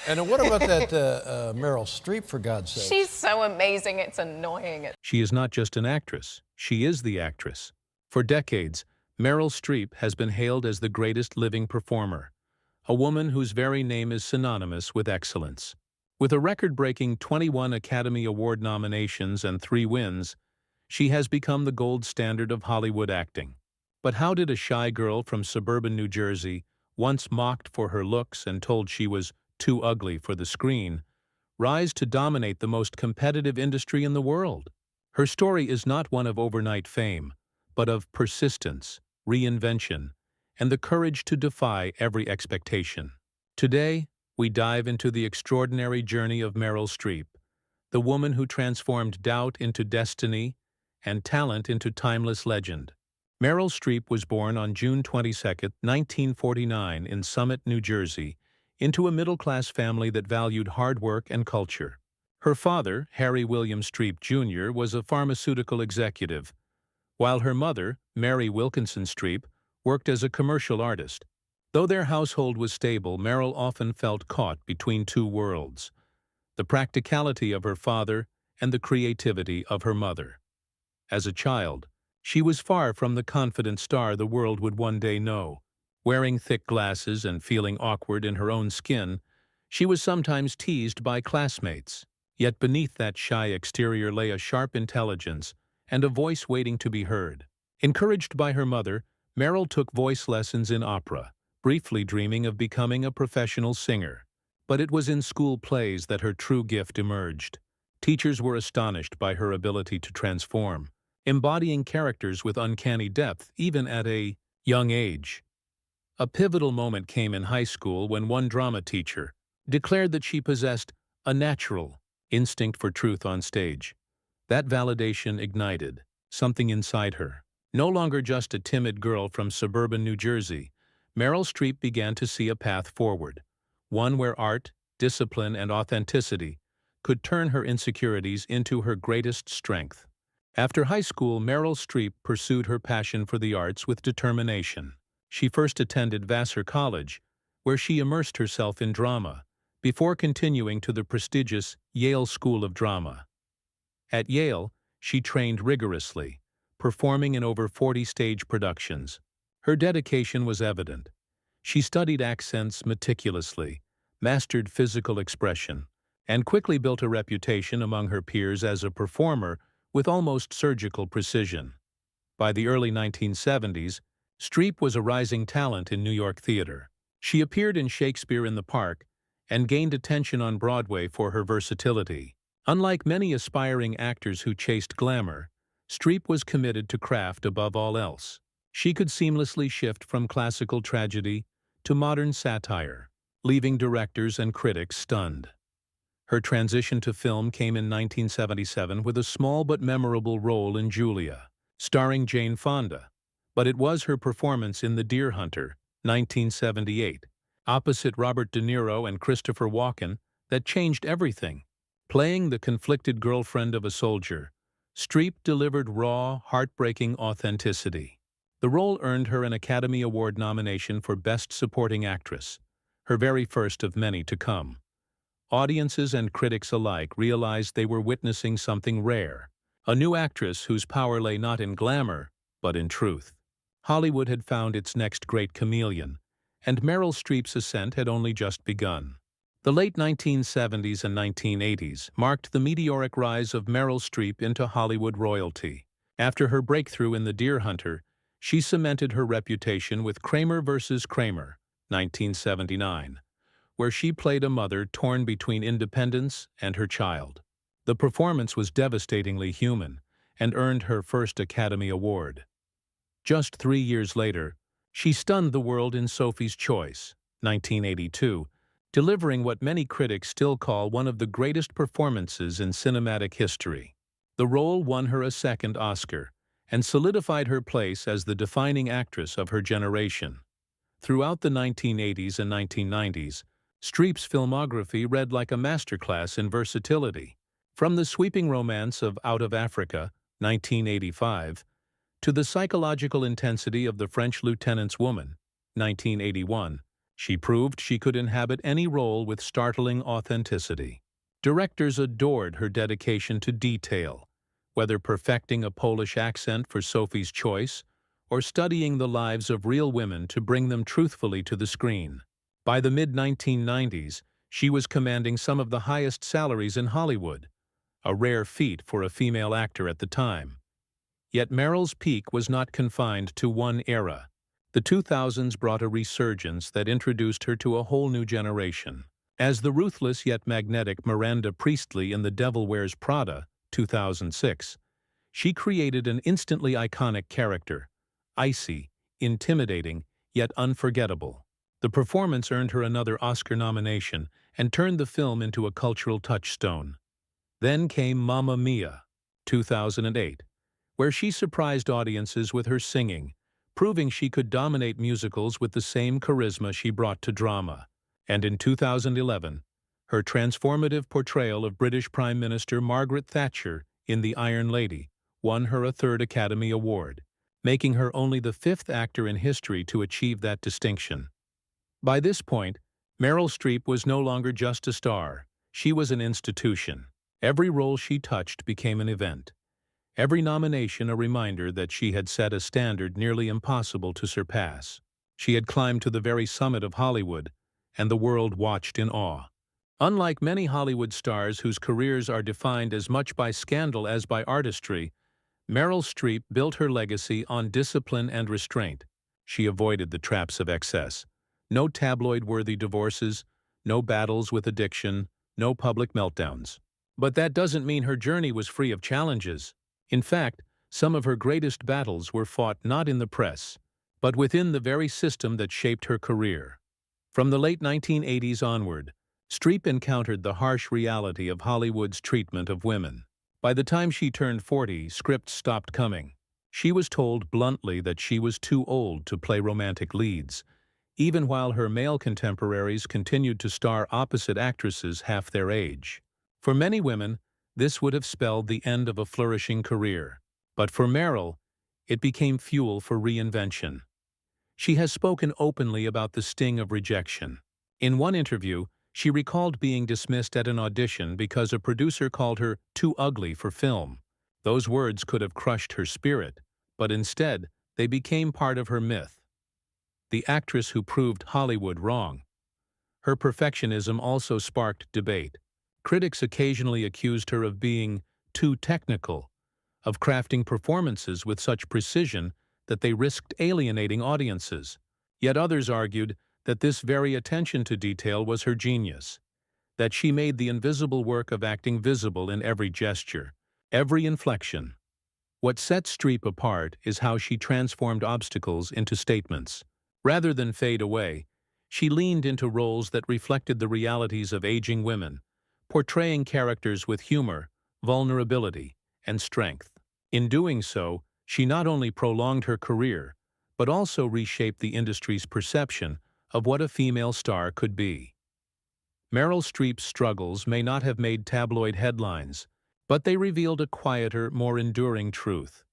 And what about that Meryl Streep, for God's sake? She's so amazing, it's annoying. She is not just an actress, she is the actress. For decades, Meryl Streep has been hailed as the greatest living performer, a woman whose very name is synonymous with excellence. With a record-breaking 21 Academy Award nominations and 3 wins, she has become the gold standard of Hollywood acting. But how did a shy girl from suburban New Jersey, once mocked for her looks and told she was too ugly for the screen, rise to dominate the most competitive industry in the world? Her story is not one of overnight fame, but of persistence, reinvention, and the courage to defy every expectation. Today, we dive into the extraordinary journey of Meryl Streep, the woman who transformed doubt into destiny and talent into timeless legend. Meryl Streep was born on June 22, 1949, in Summit, New Jersey, into a middle-class family that valued hard work and culture. Her father, Harry William Streep Jr., was a pharmaceutical executive, while her mother, Mary Wilkinson Streep, worked as a commercial artist. Though their household was stable, Meryl often felt caught between two worlds: the practicality of her father and the creativity of her mother. As a child, she was far from the confident star the world would one day know. Wearing thick glasses and feeling awkward in her own skin, she was sometimes teased by classmates. Yet beneath that shy exterior lay a sharp intelligence and a voice waiting to be heard. Encouraged by her mother, Meryl took voice lessons in opera, briefly dreaming of becoming a professional singer. But it was in school plays that her true gift emerged. Teachers were astonished by her ability to transform, embodying characters with uncanny depth even at a young age. A pivotal moment came in high school when one drama teacher declared that she possessed a natural instinct for truth on stage. That validation ignited something inside her. No longer just a timid girl from suburban New Jersey, Meryl Streep began to see a path forward, one where art, discipline, and authenticity could turn her insecurities into her greatest strength. After high school, Meryl Streep pursued her passion for the arts with determination. She first attended Vassar College, where she immersed herself in drama, before continuing to the prestigious Yale School of Drama. At Yale, she trained rigorously, performing in over 40 stage productions. Her dedication was evident. She studied accents meticulously, mastered physical expression, and quickly built a reputation among her peers as a performer with almost surgical precision. By the early 1970s, Streep was a rising talent in New York theater. She appeared in Shakespeare in the Park and gained attention on Broadway for her versatility. Unlike many aspiring actors who chased glamour, Streep was committed to craft above all else. She could seamlessly shift from classical tragedy to modern satire, leaving directors and critics stunned. Her transition to film came in 1977 with a small but memorable role in Julia, starring Jane Fonda. But it was her performance in The Deer Hunter, 1978, opposite Robert De Niro and Christopher Walken, that changed everything. Playing the conflicted girlfriend of a soldier, Streep delivered raw, heartbreaking authenticity. The role earned her an Academy Award nomination for Best Supporting Actress, her very first of many to come. Audiences and critics alike realized they were witnessing something rare, a new actress whose power lay not in glamour, but in truth. Hollywood had found its next great chameleon, and Meryl Streep's ascent had only just begun. The late 1970s and 1980s marked the meteoric rise of Meryl Streep into Hollywood royalty. After her breakthrough in The Deer Hunter, she cemented her reputation with Kramer vs. Kramer, 1979, where she played a mother torn between independence and her child. The performance was devastatingly human and earned her first Academy Award. Just 3 years later, she stunned the world in Sophie's Choice, 1982, delivering what many critics still call one of the greatest performances in cinematic history. The role won her a second Oscar and solidified her place as the defining actress of her generation. Throughout the 1980s and 1990s, Streep's filmography read like a masterclass in versatility. From the sweeping romance of Out of Africa, 1985, to the psychological intensity of The French Lieutenant's Woman, 1981, She proved she could inhabit any role with startling authenticity. Directors adored her dedication to detail, whether perfecting a Polish accent for Sophie's Choice or studying the lives of real women to bring them truthfully to the screen. By the mid-1990s, she was commanding some of the highest salaries in Hollywood, a rare feat for a female actor at the time. Yet Meryl's peak was not confined to one era. The 2000s brought a resurgence that introduced her to a whole new generation. As the ruthless yet magnetic Miranda Priestley in The Devil Wears Prada, 2006, she created an instantly iconic character, icy, intimidating, yet unforgettable. The performance earned her another Oscar nomination and turned the film into a cultural touchstone. Then came Mamma Mia, 2008, where she surprised audiences with her singing, proving she could dominate musicals with the same charisma she brought to drama. And in 2011, her transformative portrayal of British Prime Minister Margaret Thatcher in The Iron Lady won her a third Academy Award, making her only the fifth actor in history to achieve that distinction. By this point, Meryl Streep was no longer just a star, she was an institution. Every role she touched became an event. Every nomination a reminder that she had set a standard nearly impossible to surpass. She had climbed to the very summit of Hollywood, and the world watched in awe. Unlike many Hollywood stars whose careers are defined as much by scandal as by artistry, Meryl Streep built her legacy on discipline and restraint. She avoided the traps of excess. No tabloid-worthy divorces, no battles with addiction, no public meltdowns. But that doesn't mean her journey was free of challenges. In fact, some of her greatest battles were fought not in the press, but within the very system that shaped her career. From the late 1980s onward, Streep encountered the harsh reality of Hollywood's treatment of women. By the time she turned 40, scripts stopped coming. She was told bluntly that she was too old to play romantic leads, even while her male contemporaries continued to star opposite actresses half their age. For many women, this would have spelled the end of a flourishing career. But for Meryl, it became fuel for reinvention. She has spoken openly about the sting of rejection. In one interview, she recalled being dismissed at an audition because a producer called her too ugly for film. Those words could have crushed her spirit, but instead, they became part of her myth. The actress who proved Hollywood wrong. Her perfectionism also sparked debate. Critics occasionally accused her of being too technical, of crafting performances with such precision that they risked alienating audiences. Yet others argued that this very attention to detail was her genius, that she made the invisible work of acting visible in every gesture, every inflection. What sets Streep apart is how she transformed obstacles into statements. Rather than fade away, she leaned into roles that reflected the realities of aging women, portraying characters with humor, vulnerability, and strength. In doing so, she not only prolonged her career, but also reshaped the industry's perception of what a female star could be. Meryl Streep's struggles may not have made tabloid headlines, but they revealed a quieter, more enduring truth.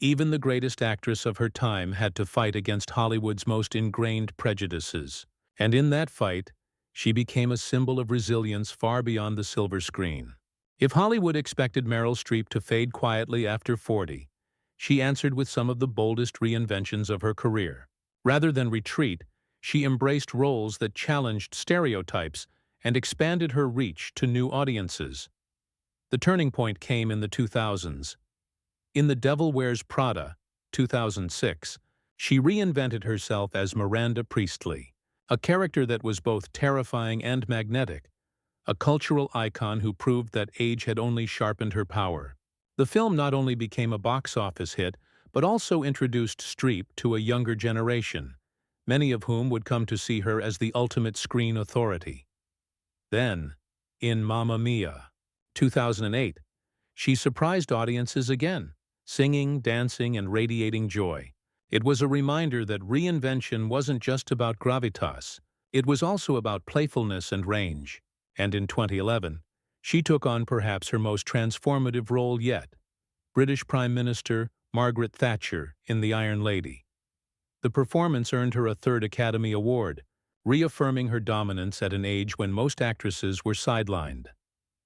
Even the greatest actress of her time had to fight against Hollywood's most ingrained prejudices. And in that fight, she became a symbol of resilience far beyond the silver screen. If Hollywood expected Meryl Streep to fade quietly after 40, she answered with some of the boldest reinventions of her career. Rather than retreat, she embraced roles that challenged stereotypes and expanded her reach to new audiences. The turning point came in the 2000s. In The Devil Wears Prada, 2006, she reinvented herself as Miranda Priestley, a character that was both terrifying and magnetic, a cultural icon who proved that age had only sharpened her power. The film not only became a box office hit, but also introduced Streep to a younger generation, many of whom would come to see her as the ultimate screen authority. Then, in Mamma Mia, 2008, she surprised audiences again, singing, dancing, and radiating joy. It was a reminder that reinvention wasn't just about gravitas, it was also about playfulness and range. And in 2011, she took on perhaps her most transformative role yet, British Prime Minister Margaret Thatcher in The Iron Lady. The performance earned her a third Academy Award, reaffirming her dominance at an age when most actresses were sidelined.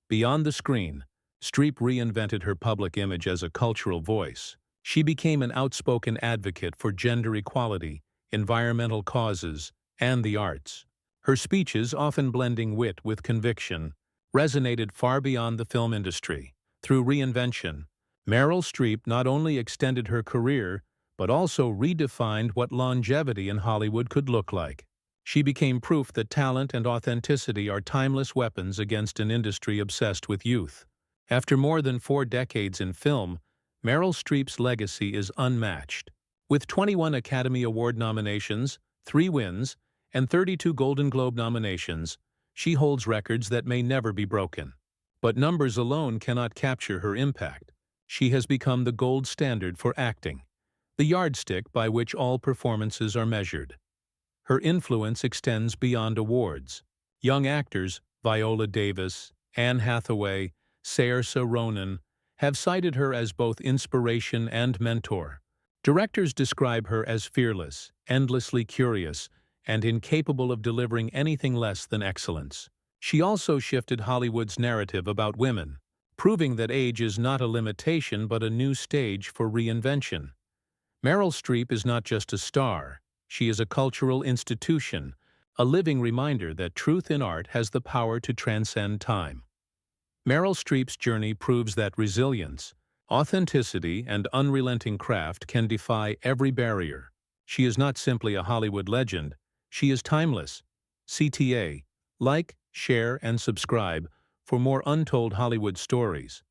Beyond the screen, Streep reinvented her public image as a cultural voice. She became an outspoken advocate for gender equality, environmental causes, and the arts. Her speeches, often blending wit with conviction, resonated far beyond the film industry. Through reinvention, Meryl Streep not only extended her career, but also redefined what longevity in Hollywood could look like. She became proof that talent and authenticity are timeless weapons against an industry obsessed with youth. After more than 4 decades in film, Meryl Streep's legacy is unmatched. With 21 Academy Award nominations, 3 wins, and 32 Golden Globe nominations, she holds records that may never be broken. But numbers alone cannot capture her impact. She has become the gold standard for acting, the yardstick by which all performances are measured. Her influence extends beyond awards. Young actors, Viola Davis, Anne Hathaway, Saoirse Ronan, have cited her as both inspiration and mentor. Directors describe her as fearless, endlessly curious, and incapable of delivering anything less than excellence. She also shifted Hollywood's narrative about women, proving that age is not a limitation but a new stage for reinvention. Meryl Streep is not just a star, she is a cultural institution, a living reminder that truth in art has the power to transcend time. Meryl Streep's journey proves that resilience, authenticity, and unrelenting craft can defy every barrier. She is not simply a Hollywood legend, she is timeless. CTA, like, share, and subscribe for more untold Hollywood stories.